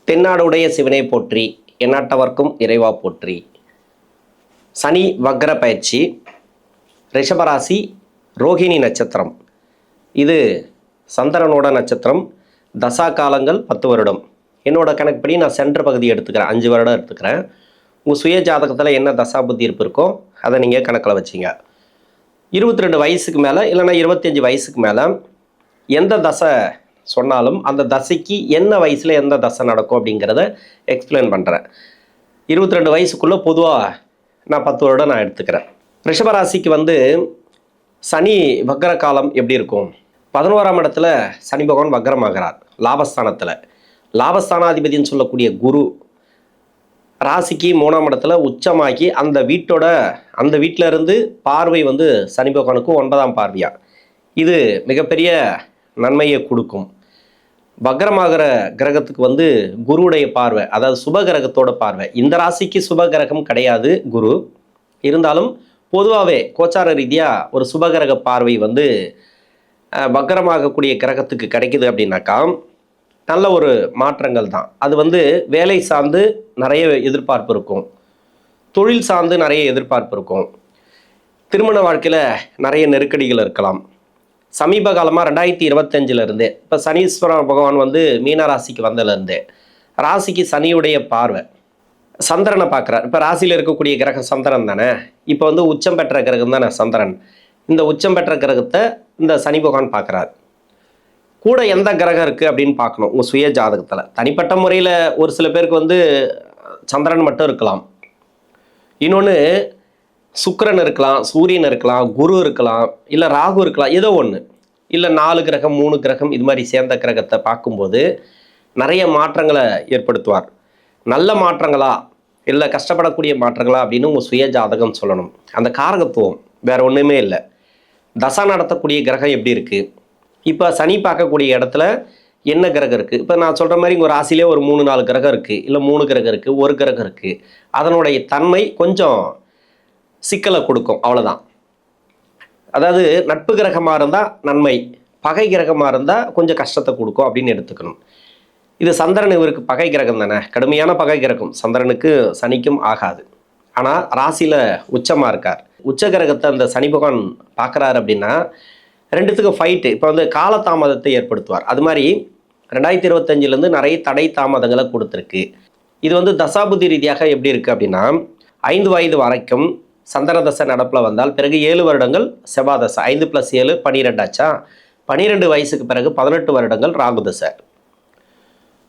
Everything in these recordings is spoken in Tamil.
தென்னாடுடைய சிவனை போற்றி, எந்நாட்டவர்க்கும் இறைவா போற்றி. சனி வக்ர பயிற்சி, ரிஷபராசி, ரோகிணி நட்சத்திரம். இது சந்திரனோட நட்சத்திரம். தசா காலங்கள் 10 வருடம். என்னோட கணக்குப்படி நான் சென்டர் பகுதி எடுத்துக்கிறேன், 5 வருடம் எடுத்துக்கிறேன். உங்கள் சுய ஜாதகத்தில் என்ன தசா புத்தி இருப்பு இருக்கோ அதை நீங்கள் கணக்கில் வச்சிங்க. 22 வயசுக்கு மேலே இல்லைனா 25 வயசுக்கு மேலே எந்த தசை சொன்னாலும் அந்த தசைக்கு என்ன வயசில் எந்த தசை நடக்கும் அப்படிங்கிறத எக்ஸ்பிளைன் பண்ணுறேன். 22 வயசுக்குள்ளே பொதுவாக நான் 10 வருடம் நான் எடுத்துக்கிறேன். ரிஷபராசிக்கு சனி வக்ர காலம் எப்படி இருக்கும்? 11ஆம் இடத்துல சனி பகவான் வக்ரமாகிறார். லாபஸ்தானத்தில் லாபஸ்தானாதிபதினு சொல்லக்கூடிய குரு ராசிக்கு 3ஆம் இடத்துல உச்சமாக்கி அந்த வீட்டில் இருந்து பார்வை சனி பகவானுக்கு 9ஆம் பார்வையா. இது மிகப்பெரிய நன்மையை கொடுக்கும். வக்ரமாகிற கிரகத்துக்கு குருவுடைய பார்வை, அதாவது சுப கிரகத்தோட பார்வை. இந்த ராசிக்கு சுப கிரகம் கிடையாது குரு, இருந்தாலும் பொதுவாகவே கோச்சார ரீதியாக ஒரு சுபகிரக பார்வை வக்ரமாகக்கூடிய கிரகத்துக்கு கிடைக்குது அப்படின்னாக்கா நல்ல ஒரு மாற்றங்கள் தான். அது வேலை சார்ந்து நிறைய எதிர்பார்ப்பு இருக்கும், தொழில் சார்ந்து நிறைய எதிர்பார்ப்பு இருக்கும், திருமண வாழ்க்கையில் நிறைய நெருக்கடிகள் இருக்கலாம். சமீப காலமாக 2025 இப்போ சனீஸ்வர பகவான் மீன ராசிக்கு வந்ததுலேருந்தே ராசிக்கு சனியுடைய பார்வை சந்திரனை பார்க்குறார். இப்போ ராசியில் இருக்கக்கூடிய கிரகம் சந்திரன் தானே. இப்போ உச்சம் பெற்ற கிரகம் தானே சந்திரன். இந்த உச்சம் பெற்ற கிரகத்தை இந்த சனி பகவான் பார்க்குறார். கூட எந்த கிரகம் இருக்குது அப்படின்னு பார்க்கணும் உங்கள் சுய ஜாதகத்தில். தனிப்பட்ட முறையில் ஒரு சில பேருக்கு சந்திரன் மட்டும் இருக்கலாம், இன்னொன்று சுக்கிரன் இருக்கலாம், சூரியன் இருக்கலாம், குரு இருக்கலாம், இல்லை ராகு இருக்கலாம், ஏதோ ஒன்று. இல்லை 4 கிரகம் 3 கிரகம் இது மாதிரி சேர்ந்த கிரகத்தை பார்க்கும்போது நிறைய மாற்றங்களை ஏற்படுத்துவார். நல்ல மாற்றங்களா இல்லை கஷ்டப்படக்கூடிய மாற்றங்களா அப்படின்னு உங்கள் சுய ஜாதகம் சொல்லணும். அந்த காரகத்துவம் வேறு ஒன்றுமே இல்லை. தசா நடத்தக்கூடிய கிரகம் எப்படி இருக்குது, இப்போ சனி பார்க்கக்கூடிய இடத்துல என்ன கிரகம் இருக்குது. இப்போ நான் சொல்கிற மாதிரி உங்கள் ராசியிலே ஒரு 3-4 கிரகம் இருக்குது, இல்லை 3 கிரகம் இருக்குது, ஒரு கிரகம் இருக்குது. அதனுடைய தன்மை கொஞ்சம் சிக்கலை கொடுக்கும், அவ்வளோதான். அதாவது நட்பு கிரகமாக இருந்தால் நன்மை, பகை கிரகமாக இருந்தால் கொஞ்சம் கஷ்டத்தை கொடுக்கும் அப்படின்னு எடுத்துக்கணும். இது சந்திரன் இவருக்கு பகை கிரகம் தானே, கடுமையான பகை கிரகம். சந்திரனுக்கு சனிக்கும் ஆகாது. ஆனால் ராசியில் உச்சமாக இருக்கார். உச்ச கிரகத்தை அந்த சனி பகவான் பார்க்குறாரு அப்படின்னா ரெண்டுத்துக்கும் ஃபைட்டு. இப்போ காலதாமதத்தை ஏற்படுத்துவார். அது மாதிரி 2025 நிறைய தடை தாமதங்களை கொடுத்துருக்கு. இது தசாபுதி ரீதியாக எப்படி இருக்குது அப்படின்னா 5 வயது வரைக்கும் சந்திர தசை நடப்பில் வந்தால் பிறகு 7 வருடங்கள் செவ்வாய் தசை, 5 + 7 12 ஆச்சா. 12 வயசுக்கு பிறகு 18 வருடங்கள் ராகு தசை.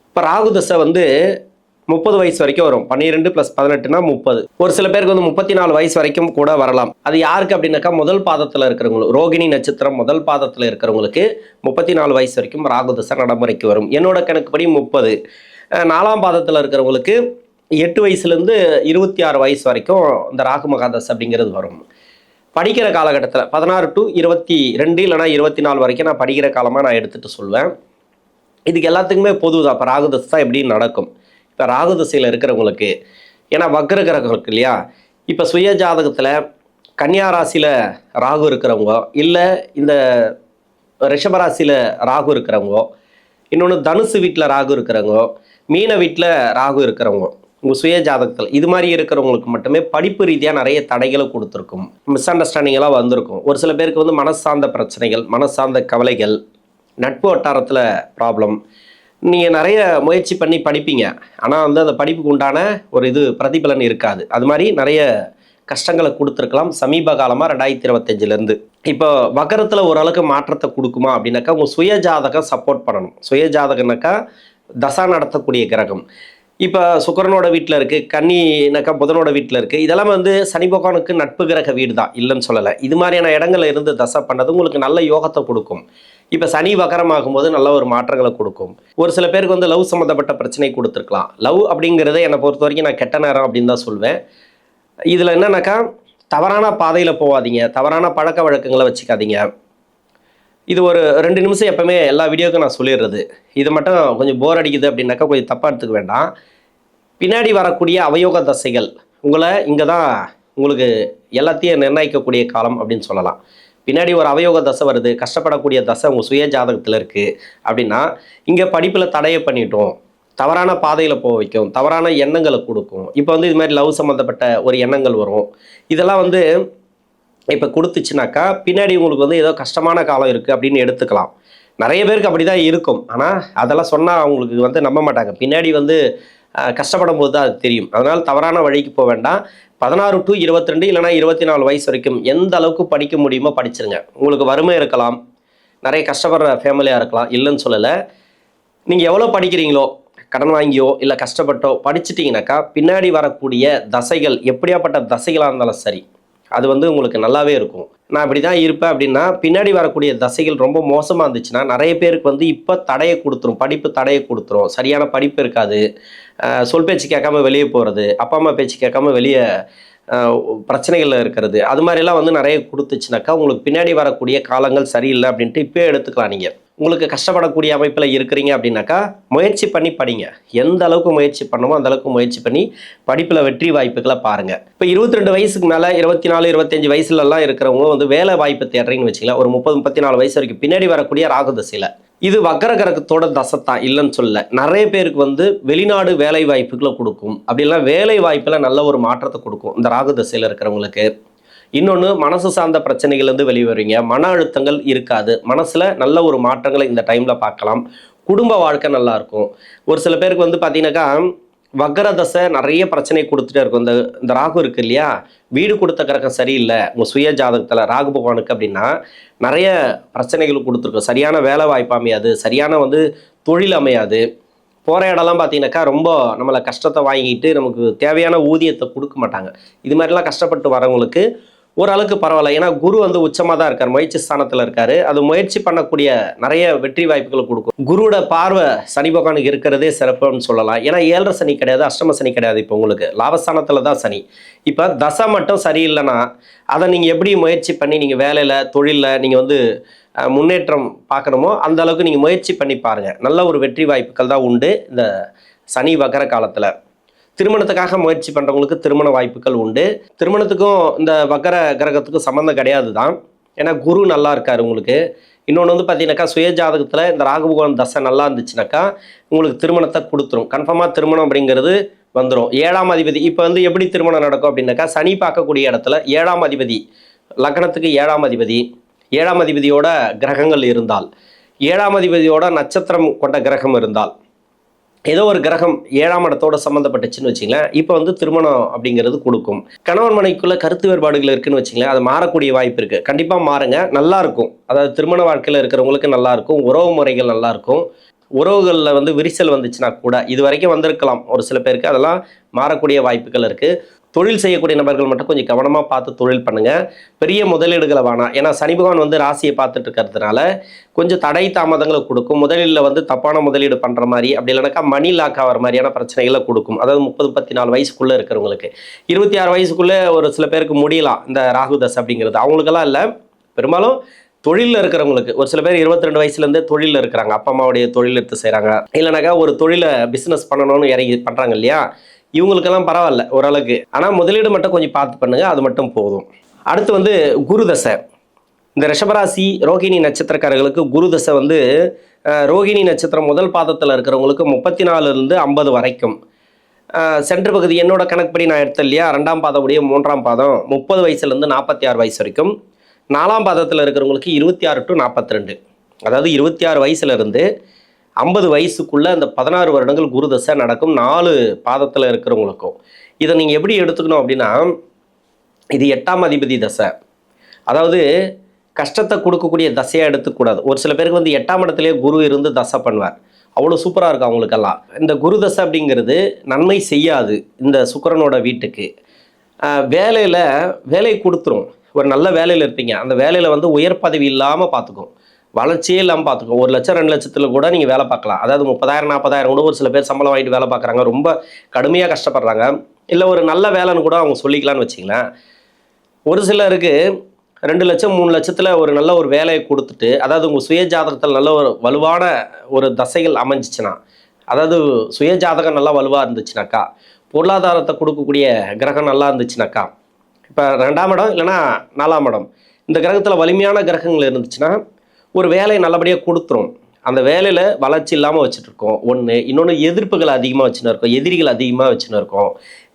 இப்போ ராகு தசை 30 வயசு வரைக்கும் வரும். 12 + 18 30. ஒரு சில பேருக்கு 34 வயசு வரைக்கும் கூட வரலாம். அது யாருக்கு அப்படின்னாக்கா முதல் பாதத்தில் இருக்கிறவங்களுக்கு, ரோகிணி நட்சத்திரம் முதல் பாதத்தில் இருக்கிறவங்களுக்கு 34 வயசு வரைக்கும் ராகு தசை நடைமுறைக்கு வரும். என்னோட கணக்குப்படி 30. 4ஆம் பாதத்தில் இருக்கிறவங்களுக்கு 8 வயசுலேருந்து 26 வயசு வரைக்கும் இந்த ராகு மகாதசை அப்படிங்கிறது வரும். படிக்கிற காலகட்டத்தில் 16 to 22 இல்லைனா 24 வரைக்கும் நான் படிக்கிற காலமாக நான் எடுத்துகிட்டு சொல்வேன். இதுக்கு எல்லாத்துக்குமே பொதுதான். இப்போ ராகு தசை தான் எப்படி நடக்கும். இப்போ ராகு தசையில் இருக்கிறவங்களுக்கு, ஏன்னா வக்ர கிரகம் இருக்கு இல்லையா. இப்போ சுய ஜாதகத்தில் கன்னியா ராசியில் ராகு இருக்கிறவங்க, இல்லை இந்த ரிஷபராசியில் ராகு இருக்கிறவங்க, இன்னொன்று தனுசு வீட்டில் ராகு இருக்கிறவங்க, மீன வீட்டில் ராகு இருக்கிறவங்க, உங்கள் சுய ஜாதகத்தில் இது மாதிரி இருக்கிறவங்களுக்கு மட்டுமே படிப்பு ரீதியாக நிறைய தடைகளை கொடுத்துருக்கும், மிஸ் அண்டர்ஸ்டாண்டிங்கெல்லாம் வந்திருக்கும். ஒரு சில பேருக்கு மனசு சார்ந்த பிரச்சனைகள், மனசு சார்ந்த கவலைகள், நட்பு வட்டாரத்தில் ப்ராப்ளம். நீங்கள் நிறைய முயற்சி பண்ணி படிப்பீங்க, ஆனால் அந்த படிப்புக்கு உண்டான ஒரு பிரதிபலன் இருக்காது. அது மாதிரி நிறைய கஷ்டங்களை கொடுத்துருக்கலாம் சமீப காலமாக 2025 இப்போ வக்கரத்தில் ஓரளவுக்கு மாற்றத்தை கொடுக்குமா அப்படின்னாக்கா உங்கள் சுய ஜாதகம் சப்போர்ட் பண்ணணும். சுய ஜாதகம்னாக்கா தசா நடத்தக்கூடிய கிரகம். இப்போ சுக்கிரனோட வீட்டில் இருக்குது, கன்னினாக்கா புதனோட வீட்டில் இருக்குது. இதெல்லாம் சனி பகவானுக்கு நட்பு கிரக வீடு தான், இல்லைன்னு சொல்லலை. இது மாதிரியான இடங்களில் இருந்து தசை பண்ணது உங்களுக்கு நல்ல யோகத்தை கொடுக்கும். இப்போ சனி வக்கரமாகும்போது நல்ல ஒரு மாற்றங்களை கொடுக்கும். ஒரு சில பேருக்கு லவ் சம்மந்தப்பட்ட பிரச்சனை கொடுத்துருக்கலாம். லவ் அப்படிங்கிறத என்னை பொறுத்த வரைக்கும் நான் கெட்ட நேரம் அப்படின்னு தான் சொல்வேன். இதில் என்னன்னாக்கா தவறான பாதையில் போகாதீங்க, தவறான பழக்க வழக்கங்களை வச்சுக்காதீங்க. இது ஒரு 2 நிமிஷம் எப்பவுமே எல்லா வீடியோக்கும் நான் சொல்லிடுறது. இது மட்டும் கொஞ்சம் போர் அடிக்குது அப்படின்னாக்கா கொஞ்சம் தப்பாக எடுத்துக்க வேண்டாம். பின்னாடி வரக்கூடிய அவயோக தசைகள் உங்களை இங்கே தான் உங்களுக்கு எல்லாத்தையும் நிர்ணயிக்கக்கூடிய காலம் அப்படின்னு சொல்லலாம். பின்னாடி ஒரு அவயோக தசை வருது, கஷ்டப்படக்கூடிய தசை உங்கள் சுய ஜாதகத்தில் இருக்குது அப்படின்னா இங்கே படிப்பில் தடையை பண்ணிட்டோம், தவறான பாதையில் போக வைக்கும், தவறான எண்ணங்களை கொடுக்கும். இப்போ வந்து இது மாதிரி லவ் சம்மந்தப்பட்ட ஒரு எண்ணங்கள் வரும். இதெல்லாம் வந்து இப்போ கொடுத்துச்சுனாக்கா பின்னாடி உங்களுக்கு வந்து ஏதோ கஷ்டமான காலம் இருக்குது அப்படின்னு எடுத்துக்கலாம். நிறைய பேருக்கு அப்படி தான் இருக்கும். ஆனால் அதெல்லாம் சொன்னால் அவங்களுக்கு வந்து நம்ப மாட்டாங்க. பின்னாடி வந்து கஷ்டப்படும் போது தான் அது தெரியும். அதனால் தவறான வழிக்கு போக வேண்டாம். 16 to 22 இல்லைனா 24 வயசு வரைக்கும் எந்த அளவுக்கு படிக்க முடியுமோ படிச்சிருங்க. உங்களுக்கு வறுமை இருக்கலாம், நிறைய கஷ்டப்படுற ஃபேமிலியாக இருக்கலாம், இல்லைன்னு சொல்லலை. நீங்கள் எவ்வளோ படிக்கிறீங்களோ, கடன் வாங்கியோ இல்லை கஷ்டப்பட்டோ படிச்சிட்டிங்கனாக்கா பின்னாடி வரக்கூடிய தசைகள் எப்படியாப்பட்ட தசைகளாக இருந்தாலும் சரி, அது வந்து உங்களுக்கு நல்லாவே இருக்கும். நான் இப்படி தான் இருப்பேன் அப்படின்னா பின்னாடி வரக்கூடிய தசைகள் ரொம்ப மோசமாக இருந்துச்சுன்னா நிறைய பேருக்கு வந்து இப்போ தடையை கொடுத்துரும், படிப்பு தடையை கொடுத்துரும். சரியான படிப்பு இருக்காது, சொல் பேச்சு கேட்காம வெளியே போகிறது, அப்பா அம்மா பேச்சு கேட்காம வெளியே பிரச்சனைகளில் இருக்கிறது, அது மாதிரிலாம் வந்து நிறைய கொடுத்துச்சுனாக்கா உங்களுக்கு பின்னாடி வரக்கூடிய காலங்கள் சரியில்லை அப்படின்ட்டு இப்போயே எடுத்துக்கலாம். நீங்கள் உங்களுக்கு கஷ்டப்படக்கூடிய அமைப்பில் இருக்கிறீங்க அப்படின்னாக்கா முயற்சி பண்ணி படிங்க. எந்த அளவுக்கு முயற்சி பண்ணணுமோ அந்த அளவுக்கு முயற்சி பண்ணி படிப்பில் வெற்றி வாய்ப்புகளை பாருங்கள். இப்போ 22 வயசுக்கு மேலே 24, 25 வயசுலலாம் இருக்கிறவங்க வந்து வேலை வாய்ப்பு தேடுறீங்கன்னு வச்சுக்கலாம். ஒரு 30, 34 வயசு வரைக்கும் பின்னாடி வரக்கூடிய ராகு தசையில் இது வக்கர கிரகத்தோட தசைத்தான், இல்லைன்னு சொல்ல. நிறைய பேருக்கு வந்து வெளிநாடு வேலை வாய்ப்புகளை கொடுக்கும், அப்படிலாம் வேலை வாய்ப்பில் நல்ல ஒரு மாற்றத்தை கொடுக்கும் இந்த ராகு தசையில் இருக்கிறவங்களுக்கு. இன்னொன்று, மனசு சார்ந்த பிரச்சனைகள்லேருந்து வெளியே வருவீங்க, மன அழுத்தங்கள் இருக்காது, மனசில் நல்ல ஒரு மாற்றங்களை இந்த டைமில் பார்க்கலாம். குடும்ப வாழ்க்கை நல்லாயிருக்கும். ஒரு சில பேருக்கு வந்து பார்த்தீங்கன்னாக்கா வக்கர தசை நிறைய பிரச்சனை கொடுத்துட்டே இருக்கும். இந்த ராகு இருக்குது இல்லையா, வீடு கொடுத்த கிரகம் சரியில்லை உங்கள் சுய ஜாதகத்தில் ராகு பகவானுக்கு அப்படின்னா நிறைய பிரச்சனைகள் கொடுத்துருக்கும். சரியான வேலை வாய்ப்பு அமையாது, சரியான வந்து தொழில் அமையாது, போகிற இடம்லாம் பார்த்தீங்கன்னாக்கா ரொம்ப நம்மளை கஷ்டத்தை வாங்கிட்டு நமக்கு தேவையான ஊதியத்தை கொடுக்க மாட்டாங்க. இது மாதிரிலாம் கஷ்டப்பட்டு வரவங்களுக்கு ஓரளவுக்கு பரவாயில்ல. ஏன்னா குரு வந்து உச்சமாக தான் இருக்கார், முயற்சி ஸ்தானத்தில் இருக்கார். அது முயற்சி பண்ணக்கூடிய நிறைய வெற்றி வாய்ப்புகளை கொடுக்கும். குருவோட பார்வை சனி பகவானுக்கு இருக்கிறதே சிறப்புன்னு சொல்லலாம். ஏன்னா 7.5 சனி கிடையாது, அஷ்டம சனி கிடையாது. இப்போ உங்களுக்கு லாபஸ்தானத்தில் தான் சனி. இப்போ தசை மட்டும் சரியில்லைன்னா அதை நீங்கள் எப்படி முயற்சி பண்ணி நீங்கள் வேலையில் தொழிலில் நீங்கள் வந்து முன்னேற்றம் பார்க்கணுமோ அந்த அளவுக்கு நீங்கள் முயற்சி பண்ணி பாருங்கள். நல்ல ஒரு வெற்றி வாய்ப்புகள் தான் உண்டு இந்த சனி வக்கர காலத்தில். திருமணத்துக்காக முயற்சி பண்ணுறவங்களுக்கு திருமண வாய்ப்புகள் உண்டு. திருமணத்துக்கும் இந்த வக்கர கிரகத்துக்கும் சம்மந்தம் கிடையாது தான், ஏன்னா குரு நல்லா இருக்கார் உங்களுக்கு. இன்னொன்று வந்து பார்த்தீங்கன்னாக்கா சுய ஜாதகத்தில் இந்த ராகு பகவான் தசை நல்லா இருந்துச்சுனாக்கா உங்களுக்கு திருமணத்தை கொடுத்துரும். கன்ஃபார்மாக திருமணம் அப்படிங்கிறது வந்துடும். 7ஆம் அதிபதி இப்போ வந்து எப்படி திருமணம் நடக்கும் அப்படின்னாக்கா சனி பார்க்கக்கூடிய இடத்துல 7ஆம் அதிபதி, லக்னத்துக்கு 7ஆம் அதிபதி, 7ஆம் அதிபதியோட கிரகங்கள் இருந்தால், 7ஆம் அதிபதியோட நட்சத்திரம் கொண்ட கிரகம் இருந்தால், ஏதோ ஒரு கிரகம் 7ஆம் இடத்தோட சம்மந்தப்பட்டுச்சுன்னு வச்சிங்களேன், இப்போ வந்து திருமணம் அப்படிங்கிறது கொடுக்கும். கணவன் மனைவிக்குள்ள கருத்து வேறுபாடுகள் இருக்குன்னு வச்சிங்களேன், அது மாறக்கூடிய வாய்ப்பு இருக்குது. கண்டிப்பாக மாறுங்க, நல்லாயிருக்கும். அதாவது திருமண வாழ்க்கையில் இருக்கிறவங்களுக்கு நல்லாயிருக்கும், உறவு முறைகள் நல்லாயிருக்கும். உறவுகளில் வந்து விரிசல் வந்துச்சுன்னா கூட இது வரைக்கும் வந்திருக்கலாம் ஒரு சில பேருக்கு, அதெல்லாம் மாறக்கூடிய வாய்ப்புகள் இருக்குது. தொழில் செய்யக்கூடிய நபர்கள் மட்டும் கொஞ்சம் கவனமாக பார்த்து தொழில் பண்ணுங்கள். பெரிய முதலீடுகளை வேணாம். ஏன்னா சனி பகவான் வந்து ராசியை பார்த்துட்டு இருக்கிறதுனால கொஞ்சம் தடை தாமதங்களை கொடுக்கும். முதலீடில் வந்து தப்பான முதலீடு பண்ணுற மாதிரி, அப்படி இல்லைனாக்கா மணி லாக் ஆகிற மாதிரியான பிரச்சனைகளை கொடுக்கும். அதாவது 30, 34 வயசுக்குள்ளே இருக்கிறவங்களுக்கு. 26 வயசுக்குள்ளே ஒரு சில பேருக்கு முடியலாம் இந்த ராகு தசை அப்படிங்கிறது, அவங்களுக்கெல்லாம் இல்லை. பெரும்பாலும் தொழிலில் இருக்கிறவங்களுக்கு. ஒரு சில பேர் 22 வயசுலேருந்தே தொழிலில் இருக்கிறாங்க, அப்பா அம்மாவுடைய தொழில் எடுத்து செய்கிறாங்க, இல்லைனாக்கா ஒரு தொழிலை பிஸ்னஸ் பண்ணணும்னு இறங்கி பண்ணுறாங்க இல்லையா, இவங்களுக்கெல்லாம் பரவாயில்ல ஓரளவுக்கு. ஆனால் முதலீடு மட்டும் கொஞ்சம் பார்த்து பண்ணுங்கள், அது மட்டும் போதும். அடுத்து வந்து குரு தசை. இந்த ரிஷபராசி ரோகிணி நட்சத்திரக்காரர்களுக்கு குரு தசை வந்து ரோகிணி நட்சத்திரம் முதல் பாதத்தில் இருக்கிறவங்களுக்கு 34லேருந்து 50 வரைக்கும். சென்ட்ரு பகுதி என்னோட கணக்குப்படி நான் எடுத்தேன் இல்லையா, 2ஆம் பாதம் உடைய 3ஆம் பாதம் 30 வயசுலேருந்து 46 வயசு வரைக்கும். 4ஆம் பாதத்தில் இருக்கிறவங்களுக்கு 26 to 42, அதாவது 26 வயசுலேருந்து 50 வயசுக்குள்ளே அந்த 16 வருடங்கள் குரு தசை நடக்கும் 4 பாதத்தில் இருக்கிறவங்களுக்கும். இதை நீங்கள் எப்படி எடுத்துக்கணும் அப்படின்னா, இது 8ஆம் அதிபதி தசை, அதாவது கஷ்டத்தை கொடுக்கக்கூடிய தசையாக எடுத்துக்கூடாது. ஒரு சில பேருக்கு வந்து 8ஆம் இடத்துலேயே குரு இருந்து தசை பண்ணுவார், அவ்வளோ சூப்பராக இருக்கும் அவங்களுக்கெல்லாம். இந்த குரு தசை அப்படிங்கிறது நன்மை செய்யாது இந்த சுக்கிரனோட வீட்டுக்கு. வேலை கொடுத்துரும். ஒரு நல்ல வேலையில் இருப்பீங்க, அந்த வேலையில் வந்து உயர் பதவி இல்லாமல் பார்த்துக்கும், வளர்ச்சியே இல்லாமல் பார்த்துக்கும். 1 லட்சம் 2 லட்சத்தில் கூட நீங்கள் வேலை பார்க்கலாம். அதாவது 30,000 40,000 கூட ஒரு சில பேர் சம்பளம் வாங்கிட்டு வேலை பார்க்குறாங்க, ரொம்ப கடுமையாக கஷ்டப்படுறாங்க. இல்லை ஒரு நல்ல வேலைன்னு கூட அவங்க சொல்லிக்கலான்னு வச்சிங்களேன். ஒரு சிலருக்கு 2 லட்சம் 3 லட்சத்தில் ஒரு நல்ல ஒரு வேலையை கொடுத்துட்டு, அதாவது உங்கள் சுய ஜாதகத்தில் நல்ல ஒரு வலுவான ஒரு தசைகள் அமைஞ்சிச்சுன்னா, அதாவது சுய ஜாதகம் நல்லா வலுவாக இருந்துச்சுனாக்கா, பொருளாதாரத்தை கொடுக்கக்கூடிய கிரகம் நல்லா இருந்துச்சுனாக்கா, இப்போ 2ஆம் இடம் இல்லைனா 4ஆம் இடம் இந்த கிரகத்தில் வலிமையான கிரகங்கள் இருந்துச்சுன்னா ஒரு வேலையை நல்லபடியாக கொடுத்துரும். அந்த வேலையில் வளர்ச்சி இல்லாமல் வச்சுட்டு இருக்கோம் ஒன்று. இன்னொன்று எதிர்ப்புகள் அதிகமாக வச்சுன்னு இருக்கோம், எதிரிகள் அதிகமாக வச்சுன்னு இருக்கோம்.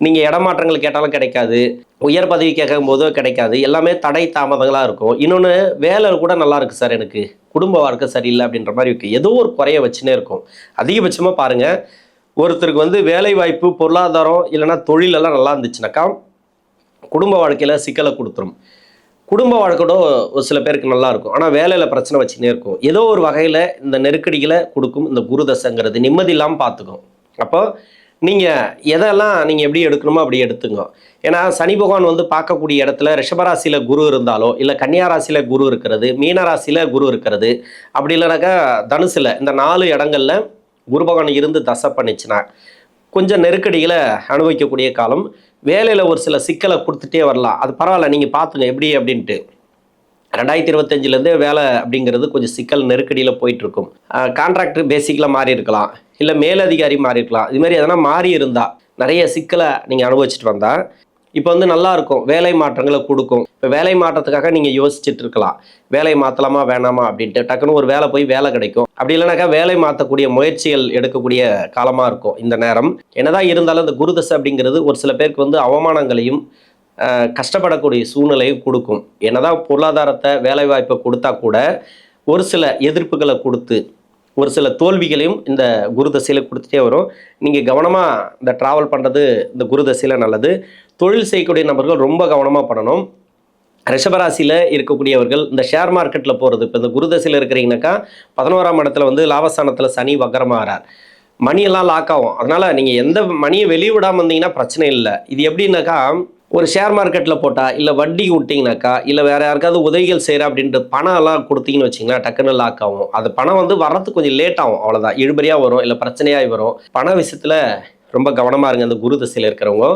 நீங்கள் இடமாற்றங்கள் கேட்டாலும் கிடைக்காது, உயர் பதவி கேட்கும் போதும் கிடைக்காது, எல்லாமே தடை தாமதங்களாக இருக்கும். இன்னொன்று வேலை கூட நல்லா இருக்குது சார், எனக்கு குடும்ப வாழ்க்கை சரியில்லை அப்படின்ற மாதிரி இருக்குது. ஏதோ ஒரு குறைய வச்சுன்னே இருக்கும். அதிகபட்சமாக பாருங்கள், ஒருத்தருக்கு வந்து வேலை வாய்ப்பு, பொருளாதாரம் இல்லைன்னா தொழிலெல்லாம் நல்லா இருந்துச்சுனாக்கா குடும்ப வாழ்க்கையில் சிக்கலை கொடுத்துரும். குடும்ப வாழ்க்கையோட ஒரு சில பேருக்கு நல்லா இருக்கும், ஆனால் வேலையில் பிரச்சனை வச்சுன்னே இருக்கும். ஏதோ ஒரு வகையில் இந்த நெருக்கடிகளை கொடுக்கும் இந்த குரு தசைங்கிறது. நிம்மதி இல்லாமல் பார்த்துக்கும். அப்போ நீங்கள் எதெல்லாம் நீங்கள் எப்படி எடுக்கணுமோ அப்படி எடுத்துங்க. ஏன்னா சனி பகவான் வந்து பார்க்கக்கூடிய இடத்துல ரிஷபராசியில் குரு இருந்தாலோ, இல்லை கன்னியா ராசியில் குரு இருக்கிறது, மீன ராசியில் குரு இருக்கிறது, அப்படி இல்லைனாக்கா தனுசில், இந்த 4 இடங்களில் குரு பகவான் இருந்து தசை பண்ணிச்சுன்னா கொஞ்சம் நெருக்கடிகளை அனுபவிக்கக்கூடிய காலம். வேலையில் ஒரு சில சிக்கலை கொடுத்துட்டே வரலாம், அது பரவாயில்ல, நீங்கள் பார்த்துங்க எப்படி அப்படின்ட்டு. 2025 வேலை அப்படிங்கிறது கொஞ்சம் சிக்கல் நெருக்கடியில் போயிட்டுருக்கும். கான்ட்ராக்டர் பேசிக்கலாக மாறி இருக்கலாம், இல்லை மேலதிகாரி மாறி இருக்கலாம். இதுமாதிரி எதனா மாறி இருந்தால் நிறைய சிக்கலை நீங்கள் அனுபவிச்சுட்டு வந்தால் இப்போ வந்து நல்லா இருக்கும், வேலை மாற்றங்களை கொடுக்கும். இப்போ வேலை மாற்றத்துக்காக நீங்கள் யோசிச்சுட்டு இருக்கலாம், வேலை மாற்றலாமா வேணாமா அப்படின்ட்டு. டக்குன்னு ஒரு வேலை போய் வேலை கிடைக்கும். அப்படி இல்லைனாக்கா வேலை மாற்றக்கூடிய முயற்சிகள் எடுக்கக்கூடிய காலமாக இருக்கும் இந்த நேரம். என்னதான் இருந்தாலும் இந்த குருதசை அப்படிங்கிறது ஒரு சில பேருக்கு வந்து அவமானங்களையும் கஷ்டப்படக்கூடிய சூழ்நிலையும் கொடுக்கும். என்னதான் பொருளாதாரத்தை வேலை வாய்ப்பை கொடுத்தா கூட ஒரு சில எதிர்ப்புகளை கொடுத்து ஒரு சில தோல்விகளையும் இந்த குருதசையில் கொடுத்துட்டே வரும். நீங்கள் கவனமாக இந்த ட்ராவல் பண்ணுறது இந்த குருதசையில் நல்லது. தொழில் செய்யக்கூடிய நபர்கள் ரொம்ப கவனமாக பண்ணணும். ரிஷபராசியில் இருக்கக்கூடியவர்கள் இந்த ஷேர் மார்க்கெட்டில் போகிறது, இப்போ இந்த குருதசையில் இருக்கிறீங்கனாக்கா 11ஆம் இடத்துல வந்து லாபஸ்தானத்தில் சனி வக்கரமாகிறார், மணியெல்லாம் லாக் ஆகும். அதனால் நீங்கள் எந்த மணியை வெளியே விடாமல் வந்தீங்கன்னா பிரச்சனை இல்லை. இது எப்படின்னாக்கா, ஒரு ஷேர் மார்க்கெட்டில் போட்டால், இல்லை வட்டி விட்டிங்கனாக்கா, இல்லை வேறு யாருக்காவது உதவிகள் செய்கிற அப்படின்ட்டு பணம் எல்லாம் கொடுத்தீங்கன்னு வச்சிங்களேன், டக்குன்னு லாக் ஆகும். அது பணம் வந்து வர்றதுக்கு கொஞ்சம் லேட் ஆகும், அவ்வளோதான். இழுபறியாக வரும், இல்லை பிரச்சனையாக வரும். பண விஷயத்தில் ரொம்ப கவனமாக இருங்க இந்த குரு தசையில் இருக்கிறவங்க.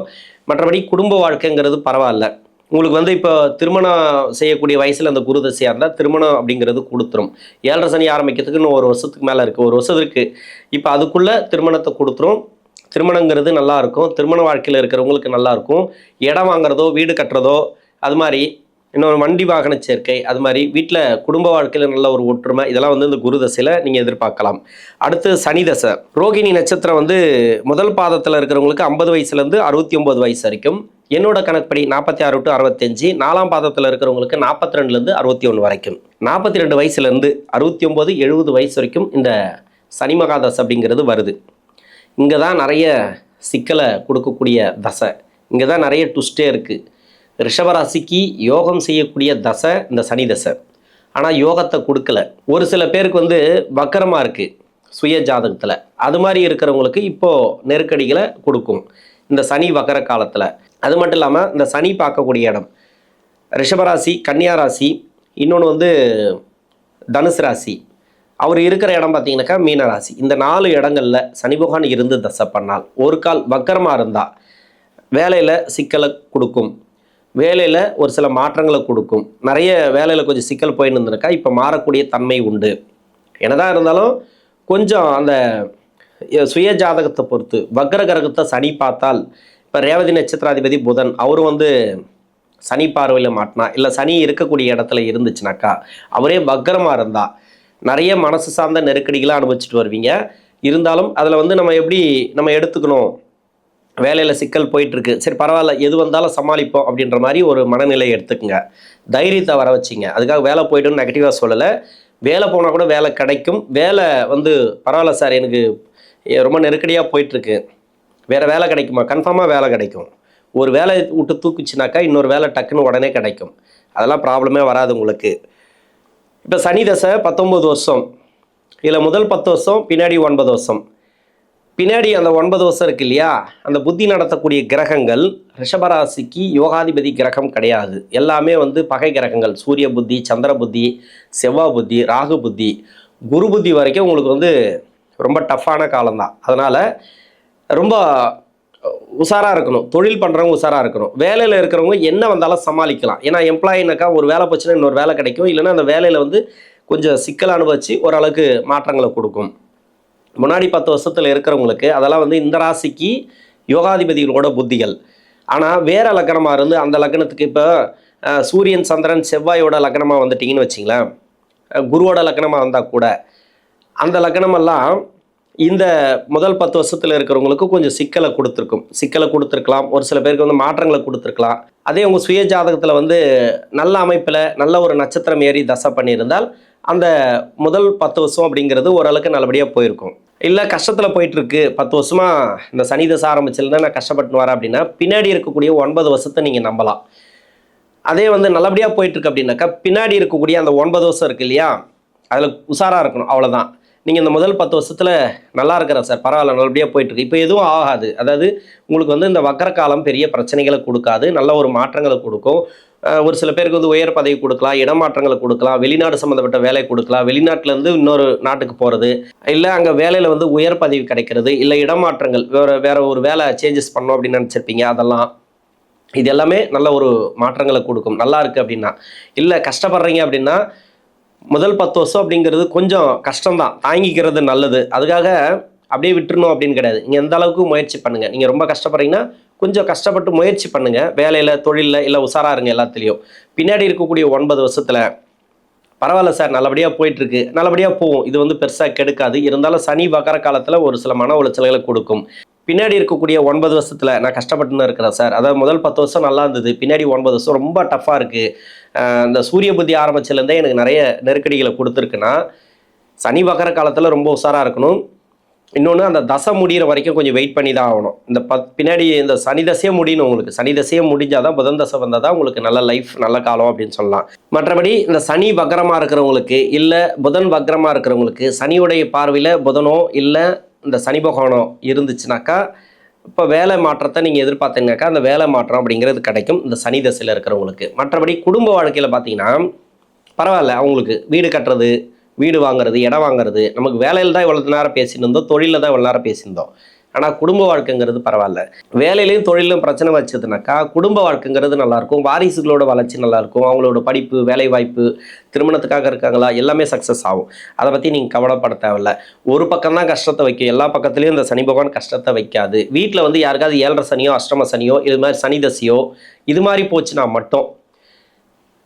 மற்றபடி குடும்ப வாழ்க்கைங்கிறது பரவாயில்ல. உங்களுக்கு வந்து இப்போ திருமணம் செய்யக்கூடிய வயசில் அந்த குரு தசையாக இருந்தால் திருமணம் அப்படிங்கிறது கொடுத்துரும். 7.5 சனி ஆரம்பிக்கிறதுக்கு இன்னும் 1 வருஷத்துக்கு மேலே இருக்குது, 1 வருஷம் இருக்குது. இப்போ அதுக்குள்ளே திருமணத்தை கொடுத்துரும். திருமணங்கிறது நல்லாயிருக்கும், திருமண வாழ்க்கையில் இருக்கிறவங்களுக்கு நல்லாயிருக்கும். இடம் வாங்குறதோ, வீடு கட்டுறதோ, அது மாதிரி இன்னொரு வண்டி வாகன சேர்க்கை, அது மாதிரி வீட்டில் குடும்ப வாழ்க்கையில் நல்ல ஒரு ஒற்றுமை, இதெல்லாம் வந்து இந்த குரு தசையில் நீங்கள் எதிர்பார்க்கலாம். அடுத்து சனி தசை. ரோகிணி நட்சத்திரம் வந்து முதல் பாதத்தில் இருக்கிறவங்களுக்கு 50 வயசுலேருந்து 69 வயசு வரைக்கும். என்னோட கணக்குப்படி 46 to 65. 4ஆம் பாதத்தில் இருக்கிறவங்களுக்கு 42லேருந்து 61 வரைக்கும். 42 வயசுலேருந்து 69, 70 வயசு வரைக்கும் இந்த சனி மகாதசை அப்படிங்கிறது வருது. இங்கே தான் நிறைய சிக்கலை கொடுக்கக்கூடிய தசை, இங்கே தான் நிறைய ட்விஸ்டே இருக்குது. ரிஷபராசிக்கு யோகம் செய்யக்கூடிய தசை இந்த சனி தசை, ஆனால் யோகத்தை கொடுக்கல. ஒரு சில பேருக்கு வந்து வக்கரமாக இருக்குது சுய ஜாதகத்தில், அது மாதிரி இருக்கிறவங்களுக்கு இப்போது நெருக்கடிகளை கொடுக்கும் இந்த சனி வக்கர காலத்தில். அது மட்டும் இல்லாமல் இந்த சனி பார்க்கக்கூடிய இடம் ரிஷபராசி, கன்னியா ராசி, இன்னொன்று வந்து தனுசு ராசி. அவர் இருக்கிற இடம் பார்த்தீங்கன்னாக்கா மீனராசி. இந்த 4 இடங்களில் சனி பகவான் இருந்து தசை பண்ணால், ஒரு கால் வக்கரமாக இருந்தால் வேலையில் சிக்கலை கொடுக்கும், வேலையில் ஒரு சில மாற்றங்களை கொடுக்கும். நிறைய வேலையில் கொஞ்சம் சிக்கல் போயின்னு இருந்ததுனாக்கா இப்போ மாறக்கூடிய தன்மை உண்டு. என்னதான் இருந்தாலும் கொஞ்சம் அந்த சுய ஜாதகத்தை பொறுத்து வக்கர கிரகத்தை சனி பார்த்தால், இப்போ ரேவதி நட்சத்திராதிபதி புதன், அவரும் வந்து சனி பார்வையில் மாட்டினா, இல்லை சனி இருக்கக்கூடிய இடத்துல இருந்துச்சுனாக்கா, அவரே வக்கரமாக இருந்தால் நிறைய மனசு சார்ந்த நெருக்கடிகளை அனுபவிச்சுட்டு வருவீங்க. இருந்தாலும் அதில் வந்து நம்ம எப்படி நம்ம எடுத்துக்கணும், வேலையில் சிக்கல் போயிட்டுருக்கு, சரி பரவாயில்ல எது வந்தாலும் சமாளிப்போம் அப்படின்ற மாதிரி ஒரு மனநிலையை எடுத்துக்கங்க. தைரியத்தை வர வச்சிங்க. அதுக்காக வேலை போய்ட்டுன்னு நெகட்டிவாக சொல்லலை. வேலை போனால் கூட வேலை கிடைக்கும். வேலை வந்து பரவாயில்ல சார், எனக்கு ரொம்ப நெருக்கடியாக போயிட்டுருக்கு, வேறு வேலை கிடைக்குமா? கன்ஃபார்மாக வேலை கிடைக்கும். ஒரு வேலை விட்டு தூக்குச்சுனாக்கா இன்னொரு வேலை டக்குன்னு உடனே கிடைக்கும். அதெல்லாம் ப்ராப்ளமே வராது உங்களுக்கு. இப்போ சனி தசை 19 வருஷம், இதில் முதல் 10 வருஷம், பின்னாடி 9 வருஷம். பின்னாடி அந்த 9 வருஷம் இருக்கு இல்லையா, அந்த புத்தி நடத்தக்கூடிய கிரகங்கள் ரிஷபராசிக்கு யோகாதிபதி கிரகம் கிடையாது. எல்லாமே வந்து பகை கிரகங்கள். சூரிய புத்தி, சந்திர புத்தி, செவ்வாய் புத்தி, ராகு புத்தி, குரு புத்தி வரைக்கும் உங்களுக்கு வந்து ரொம்ப டஃப்பான காலம்தான். அதனால் ரொம்ப உஷாராக இருக்கணும். தொழில் பண்ணுறவங்க உஷாராக இருக்கணும். வேலையில் இருக்கிறவங்க என்ன வந்தாலும் சமாளிக்கலாம். ஏன்னா எம்ப்ளாயினாக்கா ஒரு வேலை போச்சுன்னா இன்னொரு வேலை கிடைக்கும், இல்லைன்னா அந்த வேலையில் வந்து கொஞ்சம் சிக்கல் அனுபவிச்சு ஓரளவுக்கு மாற்றங்களை கொடுக்கும். முன்னாடி 10 வருஷத்தில் இருக்கிறவங்களுக்கு அதெல்லாம் வந்து இந்த ராசிக்கு யோகாதிபதிகளோட புத்திகள். ஆனால் வேறு லக்னமாக இருந்து அந்த லக்னத்துக்கு இப்போ சூரியன், சந்திரன், செவ்வாயோட லக்னமாக வந்துட்டிங்கன்னு வச்சிங்களேன், குருவோட லக்னமாக வந்தால் கூட அந்த லக்னமெல்லாம் இந்த முதல் 10 வருஷத்துல இருக்கிறவங்களுக்கு கொஞ்சம் சிக்கலை கொடுத்துருக்கும். சிக்கலை கொடுத்துருக்கலாம். ஒரு சில பேருக்கு வந்து மாற்றங்களை கொடுத்துருக்கலாம். அதே உங்க சுய ஜாதகத்துல வந்து நல்ல அமைப்புல நல்ல ஒரு நட்சத்திரம் ஏறி தசை பண்ணியிருந்தால் அந்த முதல் 10 வருஷம் அப்படிங்கிறது ஓரளவுக்கு நல்லபடியா போயிருக்கும். இல்ல கஷ்டத்துல போயிட்டு இருக்கு 10 வருஷமா இந்த சனி தசை ஆரம்பிச்சிருந்தா நான் கஷ்டப்பட்டு வரேன் அப்படின்னா பின்னாடி இருக்கக்கூடிய 9 வருஷத்தை நீங்க நம்பலாம். அதே வந்து நல்லபடியா போயிட்டு இருக்கு அப்படின்னாக்கா பின்னாடி இருக்கக்கூடிய அந்த 9 வருஷம் இருக்கு இல்லையா, அதுல உஷாரா இருக்கணும். அவ்வளவுதான். நீங்க இந்த முதல் 10 வருஷத்துல நல்லா இருக்கிறேன் சார், பரவாயில்ல, நல்லபடியா போயிட்டு இருக்கு, இப்போ எதுவும் ஆகாது. அதாவது உங்களுக்கு வந்து இந்த வக்கர காலம் பெரிய பிரச்சனைகளை கொடுக்காது, நல்ல ஒரு மாற்றங்களை கொடுக்கும். ஒரு சில பேருக்கு வந்து உயர் பதவி கொடுக்கலாம், இடமாற்றங்களை கொடுக்கலாம், வெளிநாடு சம்மந்தப்பட்ட வேலை கொடுக்கலாம், வெளிநாட்டிலேருந்து இன்னொரு நாட்டுக்கு போகிறது, இல்லை அங்கே வேலையில் வந்து உயர் பதவி கிடைக்கிறது, இல்லை இடமாற்றங்கள் வேற ஒரு வேலை சேஞ்சஸ் பண்ணோம் அப்படின்னு நினச்சிருப்பீங்க, அதெல்லாம் இது எல்லாமே நல்ல ஒரு மாற்றங்களை கொடுக்கும். நல்லா இருக்குது அப்படின்னா. இல்லை கஷ்டப்படுறீங்க அப்படின்னா முதல் 10 வருஷம் அப்படிங்கிறது கொஞ்சம் கஷ்டம்தான், தாங்கிக்கிறது நல்லது. அதுக்காக அப்படியே விட்டுறணும் அப்படின்னு கிடையாது. நீங்கள் எந்த அளவுக்கு முயற்சி பண்ணுங்கள். நீங்கள் ரொம்ப கஷ்டப்படுறீங்கன்னா கொஞ்சம் கஷ்டப்பட்டு முயற்சி பண்ணுங்கள். வேலையில், தொழிலில், இல்லை உஷாராக இருங்க எல்லாத்துலேயும். பின்னாடி இருக்கக்கூடிய 9 வருஷத்தில் பரவாயில்ல சார், நல்லபடியாக போயிட்டுருக்கு, நல்லபடியாக போகும், இது வந்து பெருசாக கெடுக்காது. இருந்தாலும் சனி வக்கர காலத்தில் ஒரு சில மன உளைச்சல்களை கொடுக்கும். பின்னாடி இருக்கக்கூடிய 9 வருஷத்தில் நான் கஷ்டப்பட்டுன்னு இருக்கிறேன் சார், அதாவது முதல் 10 வருஷம் நல்லா இருந்தது, பின்னாடி 9 வருஷம் ரொம்ப டஃப்பாக இருக்குது, இந்த சூரிய புத்தி ஆரம்பிச்சிலேருந்தே எனக்கு நிறைய நெருக்கடிகளை கொடுத்துருக்குன்னா சனி வக்கர காலத்தில் ரொம்ப உஷாராக இருக்கணும். இன்னொன்று, அந்த தசை முடிகிற வரைக்கும் கொஞ்சம் வெயிட் பண்ணி தான் ஆகணும். இந்த பின்னாடி இந்த சனி தசையே முடியணும். உங்களுக்கு சனி தசையே முடிஞ்சால் தான் புதன் தசை வந்தால் தான் உங்களுக்கு நல்ல லைஃப், நல்ல காலம் அப்படின்னு சொல்லலாம். மற்றபடி இந்த சனி வக்கரமாக இருக்கிறவங்களுக்கு, இல்லை புதன் வக்கரமாக இருக்கிறவங்களுக்கு, சனியுடைய பார்வையில் புதனோ இல்லை இந்த சனி பகவானோ இருந்துச்சுனாக்கா இப்போ வேலை மாற்றத்தை நீங்கள் எதிர்பார்த்தீங்கன்னாக்கா அந்த வேலை மாற்றம் அப்படிங்கிறது கிடைக்கும் இந்த சனி தசையில் இருக்கிறவங்களுக்கு. மற்றபடி குடும்ப வாழ்க்கையில் பார்த்தீங்கன்னா பரவாயில்ல, அவங்களுக்கு வீடு கட்டுறது, வீடு வாங்குறது, இடம் வாங்குறது, நமக்கு வேலையில் தான் இவ்வளோ நேரம் பேசியிருந்தோம், தொழிலில் தான் இவ்வளோ நேரம் பேசியிருந்தோம். ஆனால் குடும்ப வாழ்க்கைங்கிறது பரவாயில்ல. வேலையிலையும் தொழிலும் பிரச்சனை வச்சதுனாக்கா குடும்ப வாழ்க்கைங்கிறது நல்லாயிருக்கும், வாரிசுகளோட வளர்ச்சி நல்லாயிருக்கும், அவங்களோட படிப்பு, வேலை வாய்ப்பு, திருமணத்துக்காக இருக்காங்களா, எல்லாமே சக்ஸஸ் ஆகும். அதை பற்றி நீங்கள் கவலைப்பட தேவையில்ல. ஒரு பக்கம் தான் கஷ்டத்தை வைக்கும், எல்லா பக்கத்துலேயும் இந்த சனி பகவான் கஷ்டத்தை வைக்காது. வீட்டில் வந்து யாருக்காவது 7.5 சனியோ, அஷ்டம சனியோ, இது மாதிரி சனி தசையோ இது மாதிரி போச்சுன்னா மட்டும்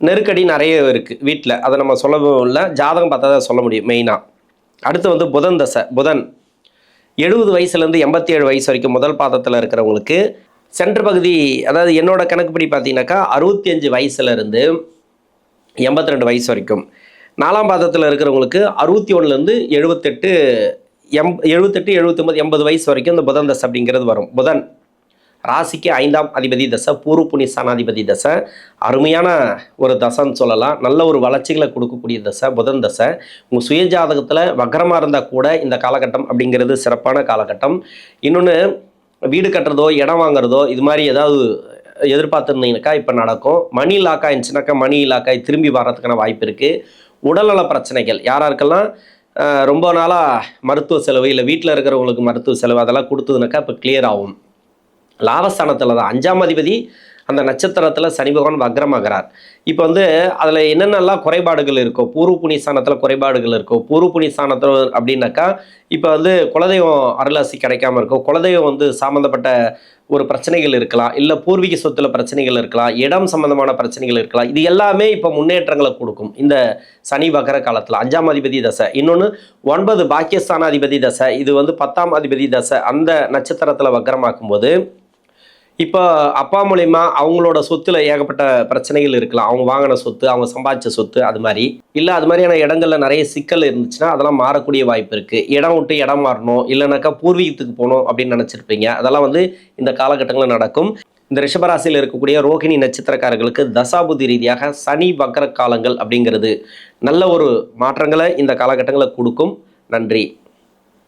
நெருக்கடி நிறைய இருக்குது வீட்டில். அதை நம்ம சொல்லவும் இல்லை, ஜாதகம் பார்த்தா தான் சொல்ல முடியும் மெயினாக. அடுத்து வந்து புதன் தசை. புதன் 70 வயசுலேருந்து 87 வயசு வரைக்கும் முதல் பாதத்தில் இருக்கிறவங்களுக்கு சென்ட்ரு பகுதி, அதாவது என்னோட கணக்குப்படி பார்த்தீங்கன்னாக்கா 65 வயசுலேருந்து 82 வயசு வரைக்கும். 4ஆம் பாதத்தில் இருக்கிறவங்களுக்கு 61லேருந்து 78, 79, 80 வயசு வரைக்கும் இந்த புதன் தசை அப்படிங்கிறது வரும். புதன் ராசிக்கு 5ஆம் அதிபதி தசை, பூர்வ புண்ணியஸ்தானாதிபதி தசை. அருமையான ஒரு தசைன்னு சொல்லலாம். நல்ல ஒரு வளர்ச்சிகளை கொடுக்கக்கூடிய தசை புதன் தசை. உங்கள் சுய ஜாதகத்தில் வக்கரமாக இருந்தால் கூட இந்த காலகட்டம் அப்படிங்கிறது சிறப்பான காலகட்டம். இன்னொன்று, வீடு கட்டுறதோ, இடம் வாங்குறதோ, இது மாதிரி ஏதாவது எதிர்பார்த்துருந்தீங்கன்னாக்கா இப்போ நடக்கும். மணி லாக் ஆயிடுச்சுனாக்கா மணி லாக் ஆகி திரும்பி வர்றதுக்கான வாய்ப்பு இருக்குது. உடல்நல பிரச்சனைகள் யாராருக்கெல்லாம் ரொம்ப நாளாக மருத்துவ செலவு, இல்லை வீட்டில் இருக்கிறவங்களுக்கு மருத்துவ செலவு, அதெல்லாம் கொடுத்ததுனாக்கா இப்போ கிளியர் ஆகும். லாபஸ்தானத்தில் தான் 5ஆம் அதிபதி அந்த நட்சத்திரத்தில் சனி பகவான் வக்ரமாகிறார். இப்போ வந்து அதில் என்னென்னலாம் குறைபாடுகள் இருக்கோ, பூர்வ புண்ணியஸ்தானத்தில் குறைபாடுகள் இருக்கோ, பூர்வ புண்ணியஸ்தானத்தில் அப்படின்னாக்கா இப்போ வந்து குலதெய்வம் அருளாசி கிடைக்காம இருக்கும், குலதெய்வம் வந்து சம்மந்தப்பட்ட ஒரு பிரச்சனைகள் இருக்கலாம், இல்லை பூர்வீக சொத்துல பிரச்சனைகள் இருக்கலாம், இடம் சம்மந்தமான பிரச்சனைகள் இருக்கலாம். இது எல்லாமே இப்போ முன்னேற்றங்களை கொடுக்கும் இந்த சனி வக்கர காலத்தில். 5ஆம் அதிபதி தசை. இன்னொன்று 9 பாக்கியஸ்தானாதிபதி தசை, இது வந்து 10ஆம் அதிபதி தசை அந்த நட்சத்திரத்தில் வக்கரமாக்கும் போது இப்போ அப்பா மூலயமா அவங்களோட சொத்துல ஏகப்பட்ட பிரச்சனைகள் இருக்கலாம். அவங்க வாங்கின சொத்து, அவங்க சம்பாதிச்ச சொத்து, அது மாதிரி இல்லை அது மாதிரியான இடங்கள்ல நிறைய சிக்கல் இருந்துச்சுன்னா அதெல்லாம் மாறக்கூடிய வாய்ப்பு இருக்குது. இடம் விட்டு இடம் மாறணும், இல்லைனாக்கா பூர்வீகத்துக்கு போகணும் அப்படின்னு நினச்சிருப்பீங்க. அதெல்லாம் வந்து இந்த காலகட்டங்களில் நடக்கும். இந்த ரிஷபராசியில் இருக்கக்கூடிய ரோகிணி நட்சத்திரக்காரர்களுக்கு தசாபுதி ரீதியாக சனி வக்கர காலங்கள் அப்படிங்கிறது நல்ல ஒரு மாற்றங்களை இந்த காலகட்டங்களில் கொடுக்கும். நன்றி.